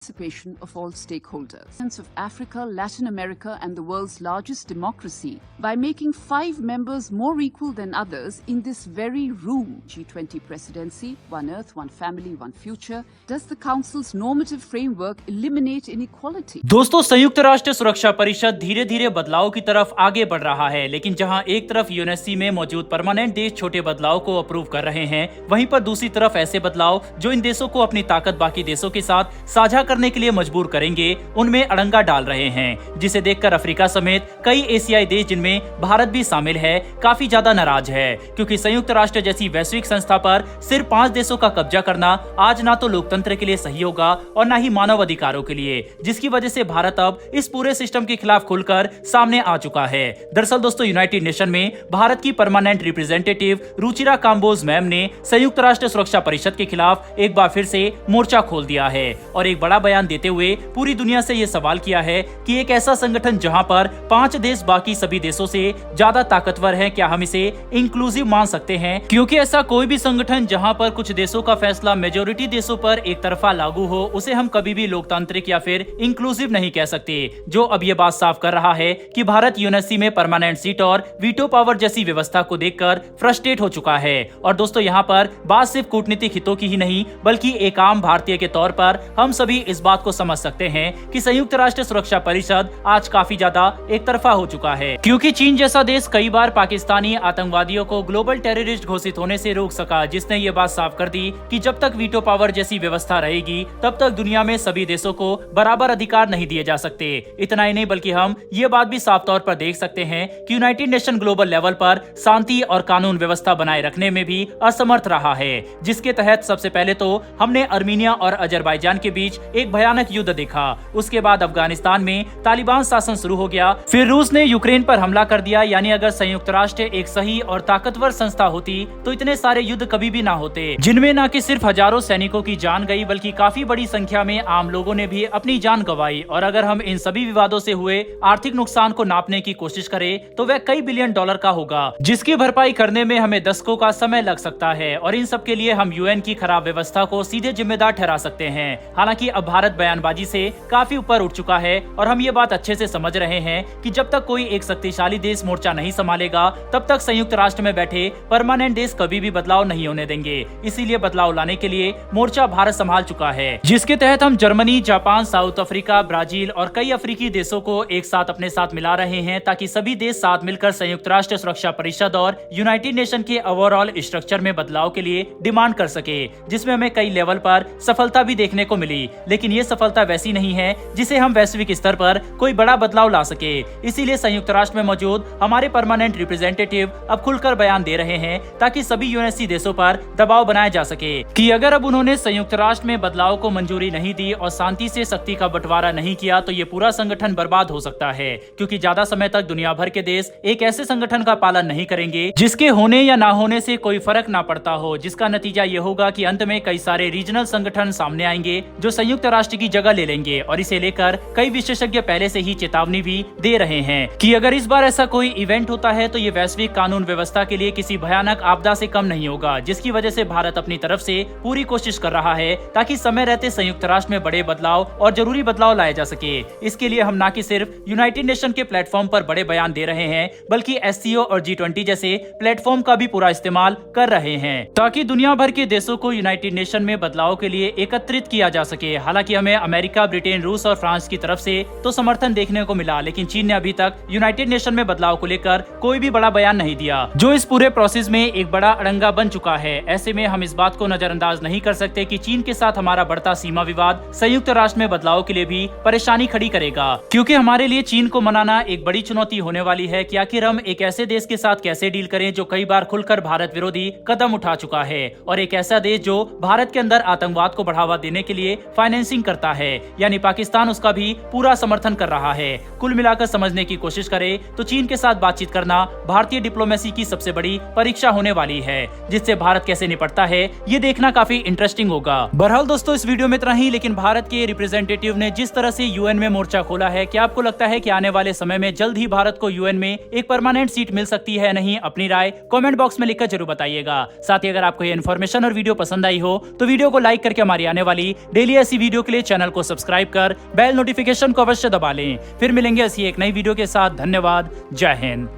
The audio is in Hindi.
participation of all stakeholders of Africa, Latin America and the world's largest democracy by making 5 members more equal than others in this very room. G20 presidency, one earth, one family, one future. Does the Council's normative framework eliminate inequality? दोस्तों, संयुक्त राष्ट्र सुरक्षा परिषद धीरे धीरे बदलाव की तरफ आगे बढ़ रहा है, लेकिन जहां एक तरफ यूएनएससी में मौजूद परमानेंट देश छोटे बदलाव को अप्रूव कर रहे हैं, वहीं पर दूसरी तरफ ऐसे बदलाव जो इन देशों को अपनी ताकत बाकी देशों के साथ साझा करने के लिए मजबूर करेंगे, उनमें अड़ंगा डाल रहे हैं, जिसे देखकर अफ्रीका समेत कई एशियाई देश जिनमें भारत भी शामिल है, काफी ज्यादा नाराज है, क्योंकि संयुक्त राष्ट्र जैसी वैश्विक संस्था पर सिर्फ 5 देशों का कब्जा करना आज ना तो लोकतंत्र के लिए सही होगा और ना ही मानव अधिकारों के लिए, जिसकी वजह से भारत अब इस पूरे सिस्टम के खिलाफ खुलकर सामने आ चुका है। दरअसल दोस्तों, यूनाइटेड नेशन में भारत की permanent representative Ruchira Kamboj ma'am ने संयुक्त राष्ट्र सुरक्षा परिषद के खिलाफ एक बार फिर से मोर्चा खोल दिया है और एक बड़ा बयान देते हुए पूरी दुनिया से यह सवाल किया है कि एक ऐसा संगठन जहां पर 5 देश बाकी सभी देशों से ज्यादा ताकतवर है, क्या हम इसे इंक्लूसिव मान सकते हैं? क्योंकि ऐसा कोई भी संगठन जहां पर कुछ देशों का फैसला मेजोरिटी देशों पर एक तरफा लागू हो, उसे हम कभी भी लोकतांत्रिक या फिर इंक्लूसिव नहीं कह सकते। जो अब ये बात साफ कर रहा है कि भारत यूएनएससी में परमानेंट सीट और वीटो पावर जैसी व्यवस्था को देखकर फ्रस्ट्रेट हो चुका है। और दोस्तों, यहाँ पर बात सिर्फ कूटनीतिक हितों की ही नहीं, बल्कि एक आम भारतीय के तौर पर हम सभी इस बात को समझ सकते हैं कि संयुक्त राष्ट्र सुरक्षा परिषद आज काफी ज्यादा एक तरफा हो चुका है, क्योंकि चीन जैसा देश कई बार पाकिस्तानी आतंकवादियों को ग्लोबल टेररिस्ट घोषित होने से रोक सका, जिसने ये बात साफ कर दी कि जब तक वीटो पावर जैसी व्यवस्था रहेगी तब तक दुनिया में सभी देशों को बराबर अधिकार नहीं दिए जा सकते। इतना ही नहीं, बल्कि हम ये बात भी साफ तौर पर देख सकते हैं कि यूनाइटेड नेशन ग्लोबल लेवल पर शांति और कानून व्यवस्था बनाए रखने में भी असमर्थ रहा है, जिसके तहत सबसे पहले तो हमने अर्मीनिया और अजरबैजान के बीच एक भयानक युद्ध देखा। उसके बाद अफगानिस्तान में तालिबान शासन शुरू हो गया, फिर रूस ने यूक्रेन पर हमला कर दिया। यानी अगर संयुक्त राष्ट्र एक सही और ताकतवर संस्था होती तो इतने सारे युद्ध कभी भी ना होते, जिनमें न कि सिर्फ हजारों सैनिकों की जान गई, बल्कि काफी बड़ी संख्या में आम लोगों ने भी अपनी जान गंवाई। और अगर हम इन सभी विवादों से हुए आर्थिक नुकसान को नापने की कोशिश करें तो वह कई बिलियन डॉलर का होगा, जिसकी भरपाई करने में हमें दशकों का समय लग सकता है। और इन सब के लिए हम यूएन की खराब व्यवस्था को सीधे जिम्मेदार ठहरा सकते हैं। हालांकि अब भारत बयानबाजी से काफी ऊपर उठ चुका है और हम ये बात अच्छे से समझ रहे हैं कि जब तक कोई एक शक्तिशाली देश मोर्चा नहीं संभालेगा, तब तक संयुक्त राष्ट्र में बैठे परमानेंट देश कभी भी बदलाव नहीं होने देंगे। इसीलिए बदलाव लाने के लिए मोर्चा भारत संभाल चुका है, जिसके तहत हम Germany, Japan, south Africa, Brazil और कई अफ्रीकी देशों को एक साथ अपने साथ मिला रहे हैं, ताकि सभी देश साथ मिलकर संयुक्त राष्ट्र सुरक्षा परिषद और यूनाइटेड नेशन के ओवरऑल स्ट्रक्चर में बदलाव के लिए डिमांड कर सके, जिसमें हमें कई लेवल पर सफलता भी देखने को मिली। लेकिन ये सफलता वैसी नहीं है जिसे हम वैश्विक स्तर पर कोई बड़ा बदलाव ला सके। इसीलिए संयुक्त राष्ट्र में मौजूद हमारे परमानेंट रिप्रेजेंटेटिव अब खुलकर बयान दे रहे हैं, ताकि सभी यूएनएससी देशों पर दबाव बनाया जा सके कि अगर अब उन्होंने संयुक्त राष्ट्र में बदलाव को मंजूरी नहीं दी और शांति से शक्ति का बंटवारा नहीं किया, तो ये पूरा संगठन बर्बाद हो सकता है। क्योंकि ज्यादा समय तक दुनिया भर के देश एक ऐसे संगठन का पालन नहीं करेंगे जिसके होने या ना होने से कोई फर्क ना पड़ता हो, जिसका नतीजा ये होगा कि अंत में कई सारे रीजनल संगठन सामने आएंगे जो संयुक्त राष्ट्र की जगह ले लेंगे। और इसे लेकर कई विशेषज्ञ पहले से ही चेतावनी भी दे रहे हैं कि अगर इस बार ऐसा कोई इवेंट होता है तो ये वैश्विक कानून व्यवस्था के लिए किसी भयानक आपदा से कम नहीं होगा, जिसकी वजह से भारत अपनी तरफ से पूरी कोशिश कर रहा है ताकि समय रहते संयुक्त राष्ट्र में बड़े बदलाव और जरूरी बदलाव लाए जा सके। इसके लिए हम न कि सिर्फ यूनाइटेड नेशन के प्लेटफॉर्म पर बड़े बयान दे रहे हैं, बल्कि एससीओ और G20 जैसे प्लेटफॉर्म का भी पूरा इस्तेमाल कर रहे हैं, ताकि दुनिया भर के देशों को यूनाइटेड नेशन में बदलाव के लिए एकत्रित किया जा सके। हालांकि हमें अमेरिका, ब्रिटेन, रूस और फ्रांस की तरफ से तो समर्थन देखने को मिला, लेकिन चीन ने अभी तक यूनाइटेड नेशन में बदलाव को लेकर कोई भी बड़ा बयान नहीं दिया, जो इस पूरे प्रोसेस में एक बड़ा अड़ंगा बन चुका है। ऐसे में हम इस बात को नजरअंदाज नहीं कर सकते कि चीन के साथ हमारा बढ़ता सीमा विवाद संयुक्त राष्ट्र में बदलाव के लिए भी परेशानी खड़ी करेगा, क्योंकि हमारे लिए चीन को मनाना एक बड़ी चुनौती होने वाली है कि आखिर हम एक ऐसे देश के साथ कैसे डील करें जो कई बार खुलकर भारत विरोधी कदम उठा चुका है, और एक ऐसा देश जो भारत के अंदर आतंकवाद को बढ़ावा देने के लिए फाइनेंसिंग करता है, यानी पाकिस्तान उसका भी पूरा समर्थन कर रहा है। कुल मिलाकर समझने की कोशिश करें तो चीन के साथ बातचीत करना भारतीय डिप्लोमेसी की सबसे बड़ी परीक्षा होने वाली है, जिससे भारत कैसे निपटता है ये देखना काफी इंटरेस्टिंग होगा। बहरहाल दोस्तों, इस वीडियो में इतना ही, लेकिन भारत के रिप्रेजेंटेटिव ने जिस तरह से यूएन में मोर्चा खोला है, क्या आपको लगता है कि आने वाले समय में जल्द ही भारत को यूएन में एक परमानेंट सीट मिल सकती है? नहीं, अपनी राय कमेंट बॉक्स में लिखकर जरूर बताइएगा। साथ ही अगर आपको ये इन्फॉर्मेशन और वीडियो पसंद आई हो तो वीडियो को लाइक करके हमारी आने वाली डेली ऐसी वीडियो के लिए चैनल को सब्सक्राइब कर बेल नोटिफिकेशन को अवश्य दबा लें। फिर मिलेंगे ऐसी एक नई वीडियो के साथ। धन्यवाद। जय हिंद।